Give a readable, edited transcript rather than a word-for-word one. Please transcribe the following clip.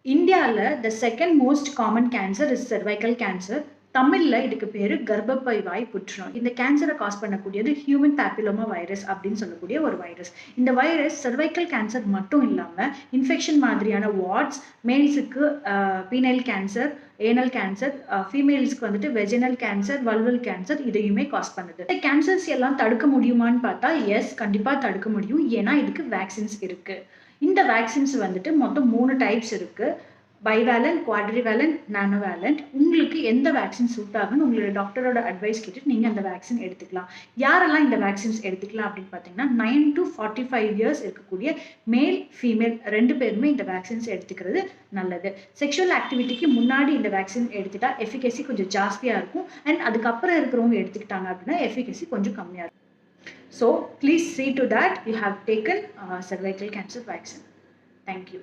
இந்தியாவில் the second most common cancer is cervical cancer. தமிழில் இதுக்கு பேர் கர்ப்பப்பை வாய் புற்றுநோய். இந்த கேன்சரை காஸ் பண்ணக்கூடியது ஹியூமன் பேப்பிலோமா வைரஸ் அப்படின்னு சொல்லக்கூடிய ஒரு வைரஸ். இந்த வைரஸ் cervical கேன்சர் மட்டும் இல்லாமல் இன்ஃபெக்ஷன் மாதிரியான வார்ட்ஸ், மேல்ஸுக்கு பீனைல் கேன்சர், ஏனல் கேன்சர், ஃபீமேல்ஸ்க்கு வந்துட்டு வெஜினல் கேன்சர், வல்வல் கேன்சர் இதையுமே காஸ் பண்ணுது. இந்த கேன்சர்ஸ் எல்லாம் தடுக்க முடியுமான்னு பார்த்தா எஸ், கண்டிப்பாக தடுக்க முடியும். ஏன்னா இதுக்கு வேக்சின்ஸ் இருக்குது. இந்த வேக்சின்ஸ் வந்துட்டு மொத்தம் 3 டைப்ஸ் இருக்குது. பைவேலண்ட், குவாட்ரிவேலண்ட், நானோவேலண்ட். உங்களுக்கு எந்த வேக்சின் சூட் ஆகுன்னு உங்களோட டாக்டரோட அட்வைஸ் கேட்டுட்டு நீங்கள் அந்த வேக்சின் எடுத்துக்கலாம். யாரெல்லாம் இந்த வேக்சின்ஸ் எடுத்துக்கலாம் அப்படின்னு பார்த்தீங்கன்னா 9 to 45 இயர்ஸ் இருக்கக்கூடிய மேல், ஃபீமேல் 2 பேருமே இந்த வேக்சின்ஸ் எடுத்துக்கிறது நல்லது. செக்ஷுவல் ஆக்டிவிட்டிக்கு முன்னாடி இந்த வேக்சின் எடுத்துட்டா எஃபிகசி கொஞ்சம் ஜாஸ்தியாக இருக்கும். அண்ட் அதுக்கப்புறம் இருக்கிறவங்க எடுத்துக்கிட்டாங்க அப்படின்னா எஃபிகசி கொஞ்சம் கம்மியாக இருக்கும். So please see to that you have taken cervical cancer vaccine. Thank you.